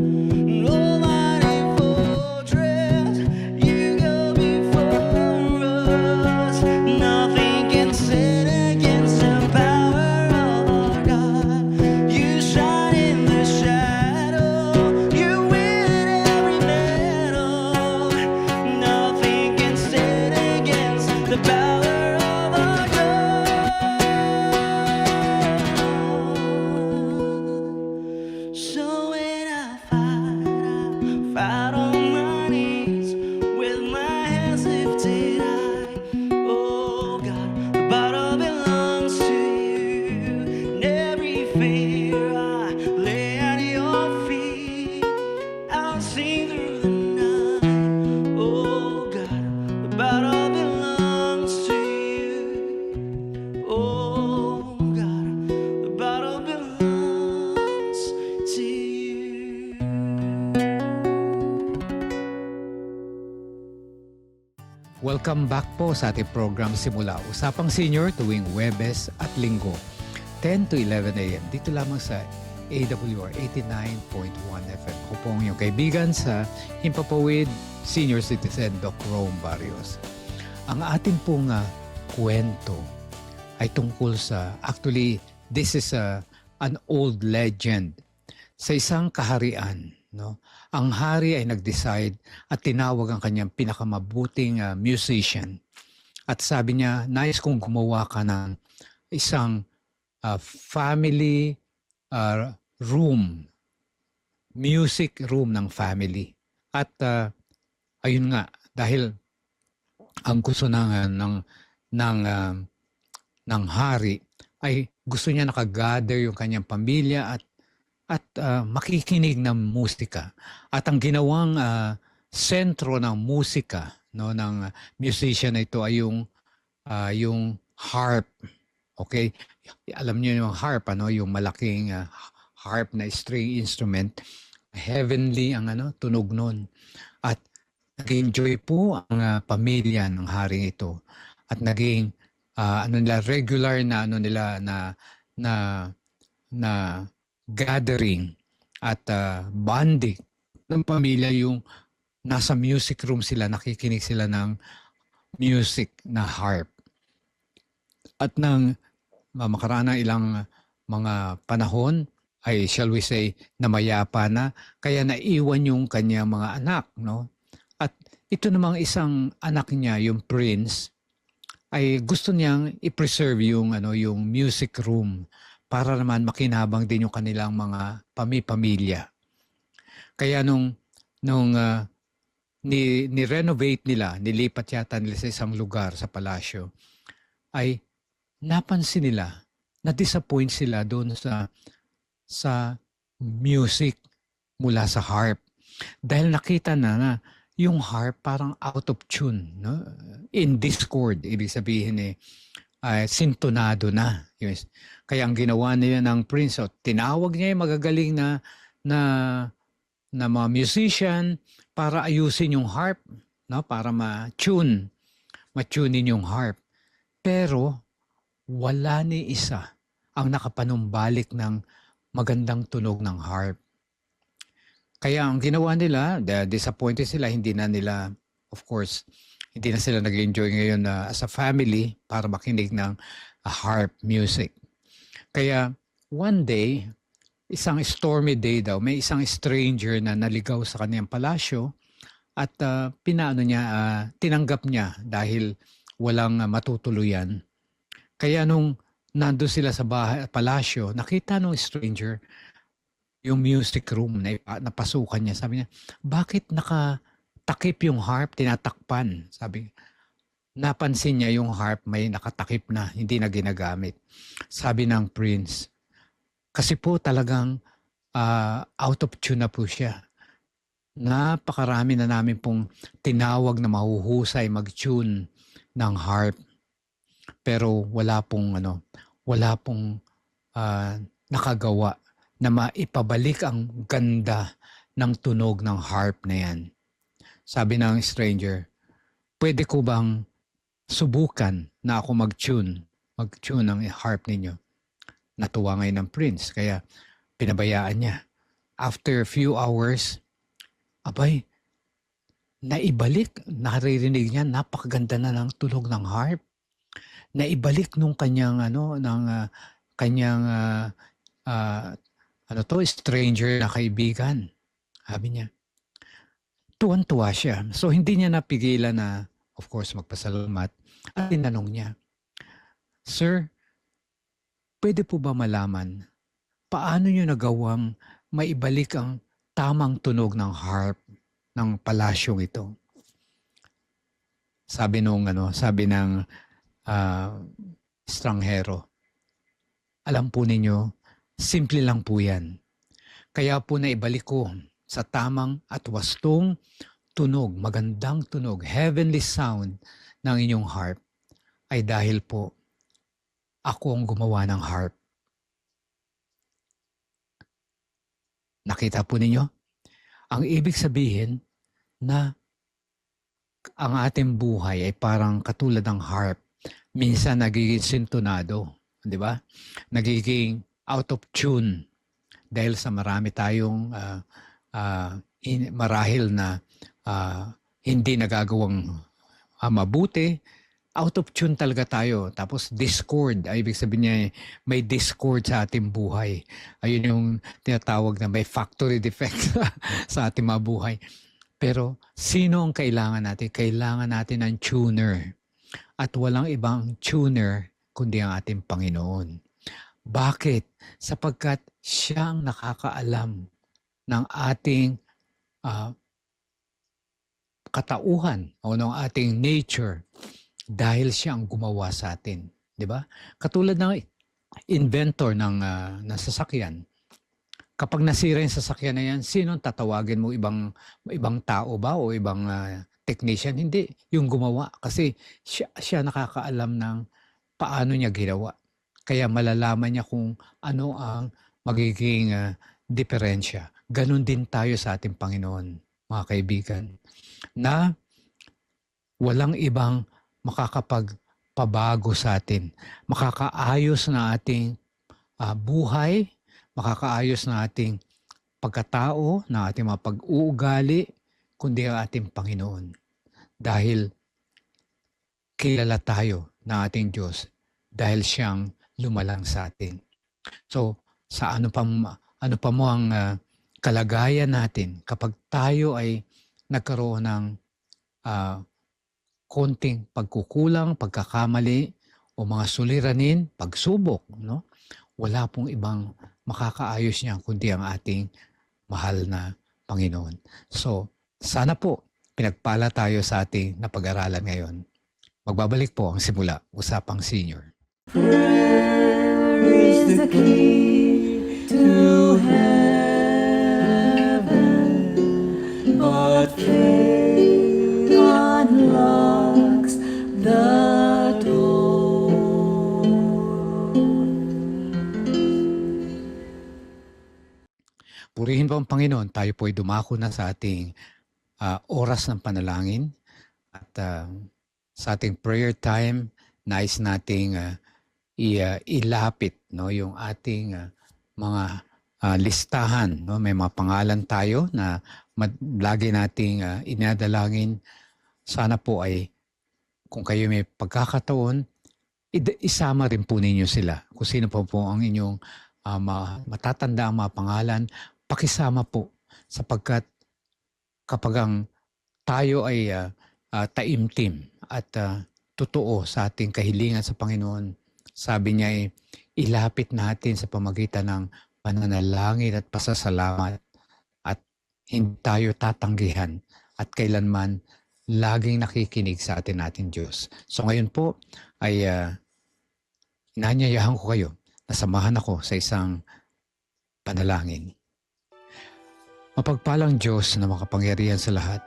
D: Almighty fortress, you go before us. Nothing can stand against the power of our God. You shine in the shadow, you win every battle. Nothing can stand against the power of our God. So when I fight on my knees with my hands lifted high. Oh God, the battle belongs to you, and every fear I lay at your feet. I'll sing through the night. Oh God, the battle belongs to you. Oh God, the battle belongs to you.
A: Welcome back po sa ating program Simula Usapang Senior tuwing Huwebes at Linggo, 10 to 11 a.m. Dito lamang sa AWR 89.1 FM. Ako po ang iyong kaibigan sa Himpapawid Senior Citizen Doc Rome Barrios. Ang ating pong kwento ay tungkol sa, actually, this is an old legend sa isang kaharian. No? Ang hari ay nag-decide at tinawag ang kanyang pinakamabuting musician. At sabi niya, nais kong gumawa ka ng isang family room, music room ng family. At ayun nga, dahil ang gusto ng hari ay gusto niya nakagather yung kanyang pamilya at makikinig ng musika. At ang ginawang sentro ng musika, no, ng musician na ito ay yung harp. Okay? Alam niyo yung harp, yung malaking harp na string instrument. Heavenly ang tunog nun. At nag-enjoy po ang pamilya ng haring ito. At naging regular na na na gathering at bonding ng pamilya yung nasa music room sila, nakikinig sila ng music na harp. At nang makaraan ng ilang mga panahon, ay shall we say, namayapa na, kaya naiwan yung kanyang mga anak, no? At ito namang isang anak niya, yung prince, ay gusto niyang i-preserve yung music room para naman makinabang din yung kanilang mga pamilya. Kaya nung ni-renovate nila, nilipat yata nila sa isang lugar sa palasyo, ay napansin nila, na-disappoint sila doon sa music mula sa harp. Dahil nakita na yung harp parang out of tune, no? In discord, ibig sabihin sintonado na. Yes. Kaya ang ginawa nila ng prince, tinawag niya yung magagaling na mga musician para ayusin yung harp, no? Para ma-tunein yung harp. Pero wala ni isa ang nakapanumbalik ng magandang tunog ng harp. Kaya ang ginawa nila, disappointed sila, hindi na sila nag-enjoy ngayon as a family para makinig ng harp music. Kaya one day, isang stormy day daw, may isang stranger na naligaw sa kaniyang palasyo at tinanggap niya dahil walang matutuluyan. Kaya nung nando sila sa palasyo, nakita nung stranger yung music room na napasukan niya. Sabi niya, bakit nakatakip yung harp, tinatakpan? Sabi, napansin niya yung harp may nakatakip na, hindi na ginagamit. Sabi ng prince, kasi po talagang out of tune na po siya. Napakarami na namin pong tinawag na mahuhusay mag-tune ng harp. Pero wala pong nakagawa na maipabalik ang ganda ng tunog ng harp na yan. Sabi ng stranger, pwede ko bang subukan na ako mag-tune ng harp ninyo? Natuwa ngayon ng prince, kaya pinabayaan niya. After a few hours, naibalik, naririnig niya, napakaganda na ng tunog ng harp. Naibalik nung kanyang stranger na kaibigan. Sabi niya, tuwan-tuwa siya. So hindi niya napigilan na, of course, magpasalamat. At tinanong niya, Sir, pwede po ba malaman paano niyo nagawang maibalik ang tamang tunog ng harp ng palasyong ito? Sabi ng estranghero, alam po ninyo, simple lang po yan. Kaya po naibalik ko sa tamang at wastong tunog, magandang tunog, heavenly sound ng inyong harp ay dahil po ako ang gumawa ng harp. Nakita po ninyo? Ang ibig sabihin na ang ating buhay ay parang katulad ng harp. Minsan nagiging sintonado, di ba? Nagiging out of tune dahil sa marami tayong marahil na hindi nagagawang mabuti. Out of tune talaga tayo. Tapos discord, ay ibig sabihin niya may discord sa ating buhay. Ayun yung tinatawag na may factory defect sa ating mga buhay. Pero sino ang kailangan natin? Kailangan natin ng tuner. At walang ibang tuner kundi ang ating Panginoon. Bakit? Sapagkat siya ang nakakaalam ng ating katauhan o ng ating nature dahil siya ang gumawa sa atin. Di ba? Katulad ng inventor ng sasakyan. Kapag nasira yung sasakyan na yan, sino tatawagin mo? Ibang tao ba o ibang technician? Hindi. Yung gumawa. Kasi siya nakakaalam ng paano niya ginawa. Kaya malalaman niya kung ano ang magiging diferensya. Ganon din tayo sa ating Panginoon, mga kaibigan, na walang ibang makakapagpabago sa atin, makakaayos na ating buhay, makakaayos na ating pagkatao, na ating mga pag-uugali, kundi ang ating Panginoon. Dahil kilala tayo ng ating Diyos dahil siyang lumalang sa atin. So, sa ano pa mo ang kalagayan natin kapag tayo ay nagkaroon ng konting pagkukulang, pagkakamali, o mga suliranin, pagsubok, no? Wala pong ibang makakaayos niyan kundi ang ating mahal na Panginoon. So, sana po pinagpala tayo sa ating napag-aralan ngayon. Magbabalik po ang simula, Usapang Senior.
B: Prayer is the key to heaven, but faith unlocks the door.
A: Purihin po ang Panginoon, tayo po ay dumako na sa ating oras ng panalangin at sa ating prayer time, nais nating ilapit, no, yung ating mga listahan, no? May mga pangalan tayo na lagi nating inadalangin. Sana po ay kung kayo may pagkakataon, isama rin po ninyo sila. Kung sino po ang inyong matatanda ang mga pangalan, pakisama po sapagkat kapag ang tayo ay taimtim at totoo sa ating kahilingan sa Panginoon, sabi niya ay ilapit natin sa pamagitan ng pananalangin at pasasalamat at hindi tayo tatanggihan at kailanman laging nakikinig sa ating Diyos. So ngayon po ay inanyayahan ko kayo na samahan ako sa isang panalangin. Mapagpalang Diyos na makapangyarihan sa lahat,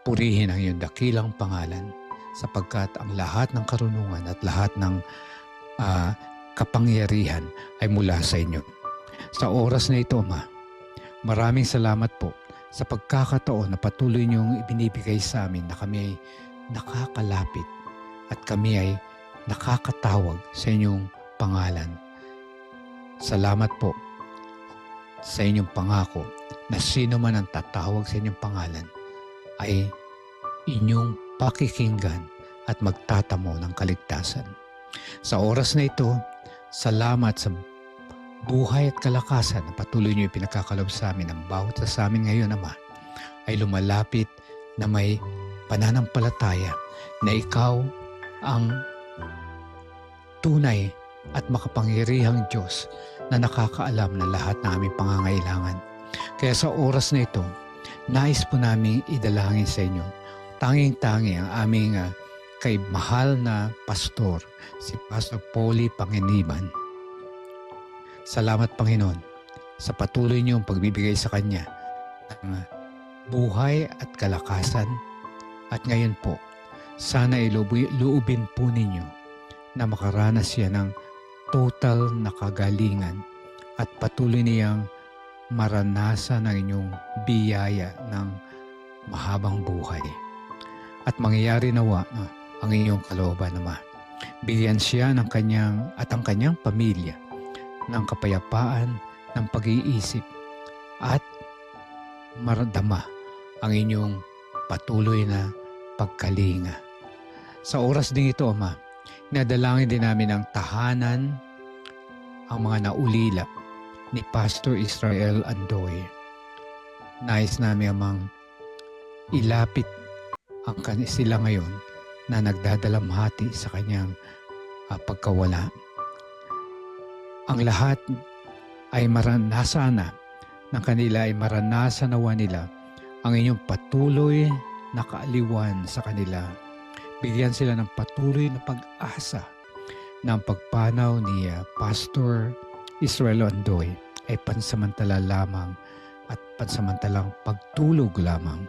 A: purihin ang iyong dakilang pangalan sapagkat ang lahat ng karunungan at lahat ng kapangyarihan ay mula sa inyo. Sa oras na ito, Ama, maraming salamat po sa pagkakataon na patuloy niyong ibinibigay sa amin na kami ay nakakalapit at kami ay nakakatawag sa inyong pangalan. Salamat po sa inyong pangako na sino man ang tatawag sa inyong pangalan ay inyong pakikinggan at magtatamo ng kaligtasan. Sa oras na ito, salamat sa buhay at kalakasan na patuloy niyo ipinagkakalob sa amin. Ang bawat sa amin ngayon, Ama, ay lumalapit na may pananampalataya na ikaw ang tunay at makapangyarihang Diyos na nakakaalam ng lahat ng aming pangangailangan. Kaya sa oras na ito, nais po namin idalangin sa inyo. Tanging-tangi ang aming kay mahal na pastor, si Pastor Polly Panginiban. Salamat, Panginoon, sa patuloy niyong pagbibigay sa kanya ng buhay at kalakasan. At ngayon po, sana iluubin po ninyo na makaranas siya ng total na kagalingan at patuloy niyang maranasan ang inyong biyaya ng mahabang buhay. At mangyayari nawa ang inyong kalooban, Ama. Bigyan siya ng ang kanyang pamilya ng kapayapaan, ng pag-iisip at maradama ang inyong patuloy na pagkalinga. Sa oras ding ito, Ama, nadalangin din namin ang tahanan, ang mga naulila ni Pastor Israel Andoy. Nais namin, Amang, ilapit ang sila ngayon na nagdadalamhati sa kanyang pagkawala. Ang lahat ay maranasan na ng kanila ay maranasan nawa nila ang inyong patuloy na kaaliwan sa kanila. Bigyan sila ng patuloy na pag-asa na ang pagpanaw ni Pastor Israel Andoy ay pansamantala lamang at pansamantalang pagtulog lamang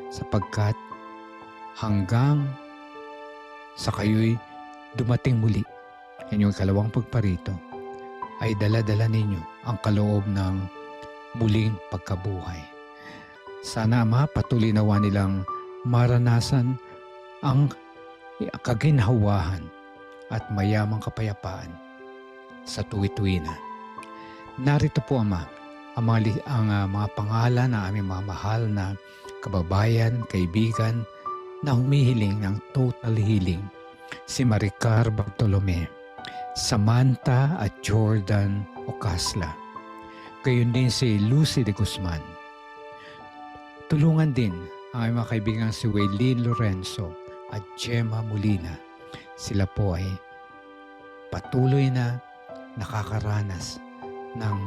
A: sapagkat hanggang sa kayo'y dumating muli inyong ikalawang pagparito, ay dala-dala ninyo ang kaloob ng muling pagkabuhay. Sana Ama, patuloy nawa nilang maranasan ang kaginhawahan at mayamang kapayapaan sa tuwi-tuwi na. Narito po Ama, ang mga pangalan ng aming mga mahal na kababayan, kaibigan na humihiling ng total healing. Si Maricar Bartolome, Samantha at Jordan Ocasla. Gayon din si Lucy de Guzman. Tulungan din ang aming mga kaibigan si Waylene Lorenzo at Gemma Molina. Sila po ay patuloy na nakakaranas ng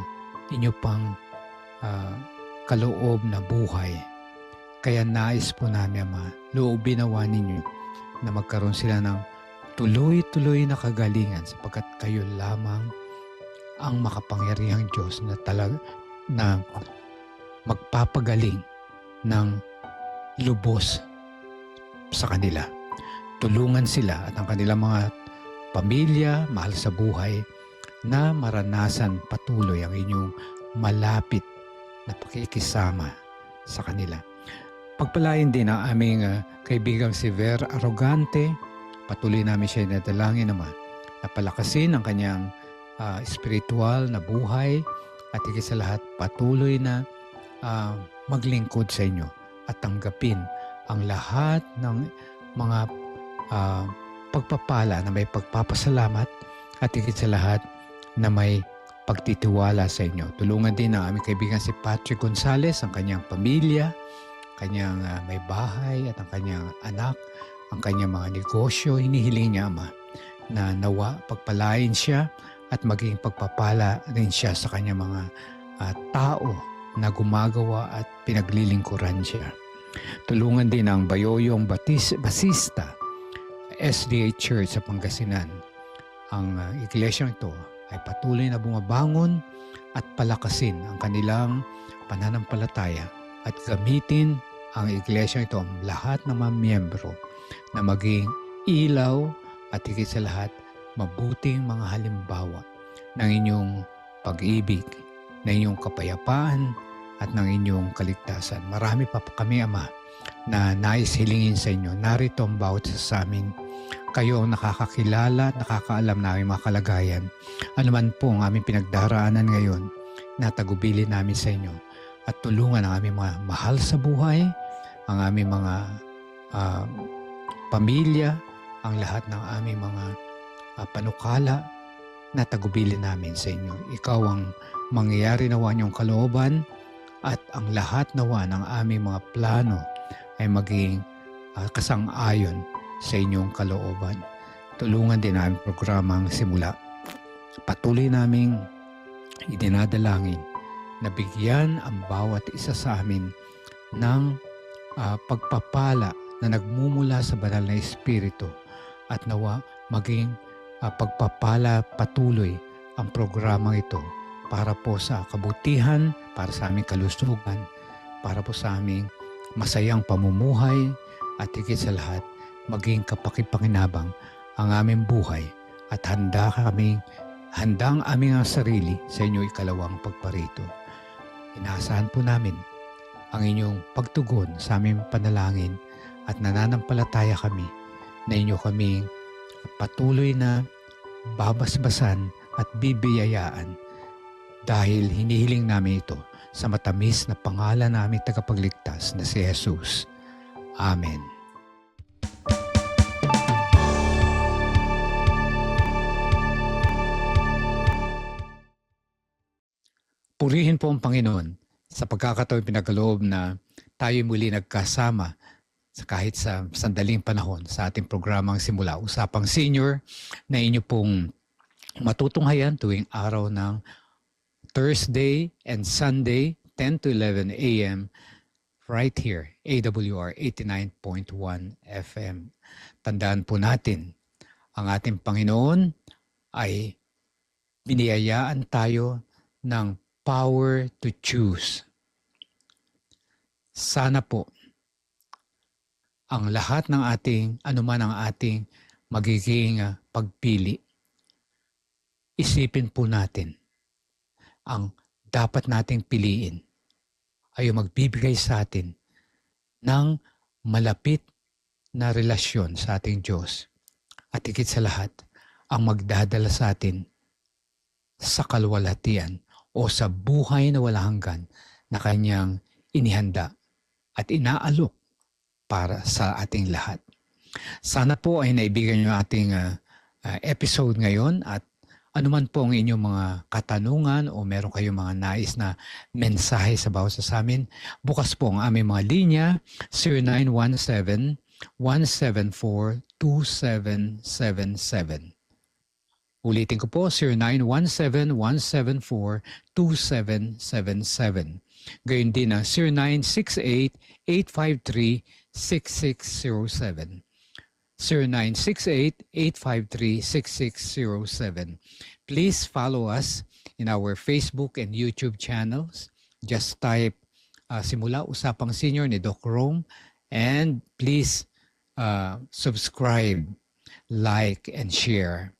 A: inyo pang kaloob na buhay. Kaya nais po namin, Ama, loobin nawa ninyo na magkaroon sila ng tuloy-tuloy na kagalingan sapagkat kayo lamang ang makapangyarihang Diyos na magpapagaling ng lubos sa kanila. Tulungan sila at ang kanilang mga pamilya, mahal sa buhay, na maranasan patuloy ang inyong malapit na pakikisama sa kanila. Pagpalain din ang aming kaibigang si Ver Arrogante. Patuloy namin siya inadalangin naman na palakasin ang kanyang spiritual na buhay at higit sa lahat patuloy na maglingkod sa inyo at tanggapin ang lahat ng mga pagpapala na may pagpapasalamat at higit sa lahat na may pagtitiwala sa inyo. Tulungan din ang aming kaibigan si Patrick Gonzales, ang kanyang pamilya, kanyang may bahay at ang kanyang anak, ang kanyang mga negosyo. Hinihiling niya, Ama, na nawa pagpalain siya at maging pagpapala rin siya sa kanyang mga tao na gumagawa at pinaglilingkuran siya. Tulungan din ang Bayoyong Basista SDA Church sa Pangasinan. Ang iglesyang ito ay patuloy na bumabangon at palakasin ang kanilang pananampalataya at gamitin ang iglesyang ito, ang lahat ng mga miyembro, na maging ilaw at higit sa lahat mabuting mga halimbawa ng inyong pag-ibig, ng inyong kapayapaan at ng inyong kaligtasan. Marami pa kami, Ama, na nais hilingin sa inyo. Narito ang bawat isa sa amin. Kayo ang nakakakilala at nakakaalam na aming mga kalagayan. Ano man po ang aming pinagdaraanan ngayon, natagubili namin sa inyo at tulungan ang aming mga mahal sa buhay, ang aming mga pamilya, ang lahat ng aming mga panukala, natagubili namin sa inyo. Ikaw ang mangyayari nawa niyong kalooban at ang lahat nawa ng aming mga plano ay maging kasang-ayon sa inyong kalooban. Tulungan din ang programang simula. Patuloy naming idinadalangin na bigyan ang bawat isa sa amin ng pagpapala na nagmumula sa banal na Espiritu at nawa maging pagpapala patuloy ang programang ito para po sa kabutihan, para sa aming kalusugan, para po sa aming masayang pamumuhay at higit sa lahat maging kapakipakinabang ang aming buhay at handang aming ang sarili sa inyo ikalawang pagparito. Inaasahan po namin ang inyong pagtugon sa aming panalangin at nananampalataya kami na inyo kaming patuloy na babasbasan at bibiyayaan dahil hinihiling namin ito sa matamis na pangalan naming tagapagligtas na si Jesus. Amen. Purihin po ang Panginoon sa pagkakataon pinagkaloob na tayo muli nagkasama kahit sa sandaling panahon sa ating programang simula, Usapang Senior, na inyo pong matutunghayan tuwing araw ng Thursday and Sunday, 10 to 11 a.m. right here, AWR 89.1 FM. Tandaan po natin, ang ating Panginoon ay biniyayaan tayo ng power to choose. Sana po, ang lahat ng ating, anuman ang ating magiging pagpili, isipin po natin ang dapat nating piliin ay yung magbibigay sa atin ng malapit na relasyon sa ating Diyos. At higit sa lahat, ang magdadala sa atin sa kalwalhatian o sa buhay na walang hanggan na kanyang inihanda at inaalok para sa ating lahat. Sana po ay naibigan niyo ating episode ngayon at anuman po ang inyong mga katanungan o meron kayong mga nais na mensahe sa bawat sa amin, bukas po ang aming mga linya 0917-174-2777. Ulitin ko po, 0917-174-2777. Gayon din ang 0968-853-6607. 0968-853-6607. Please follow us in our Facebook and YouTube channels. Just type Simula Usapang Senior ni Doc Rome and please subscribe, like, and share.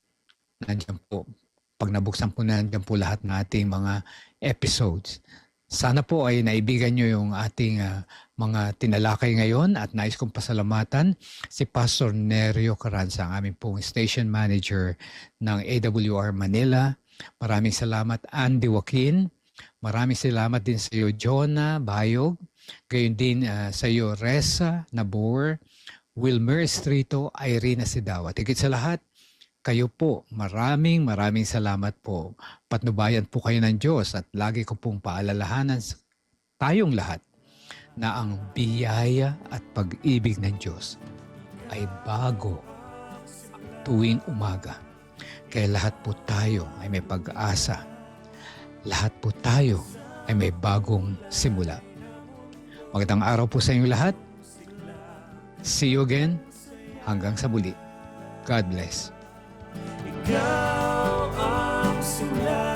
A: Nandiyan po. Pag nabuksan po nandiyan po lahat ng ating mga episodes. Sana po ay naibigan nyo yung ating mga tinalakay ngayon at nais kong pasalamatan si Pastor Nerio Carranza, ang aming pong station manager ng AWR Manila. Maraming salamat Andy Joaquin. Maraming salamat din sa iyo Jonah Bayog. Gayon din sa iyo Reza Nabor, Wilmer Estrito, Irene Sidaw. At higit sa lahat, kayo po, maraming salamat po. Patnubayan po kayo ng Diyos at lagi ko pong paalalahanan tayong lahat na ang biyaya at pag-ibig ng Diyos ay bago tuwing umaga. Kaya lahat po tayo ay may pag-asa. Lahat po tayo ay may bagong simula. Magandang araw po sa inyo lahat. See you again. Hanggang sa muli. God bless.
B: Ikaw ang simula.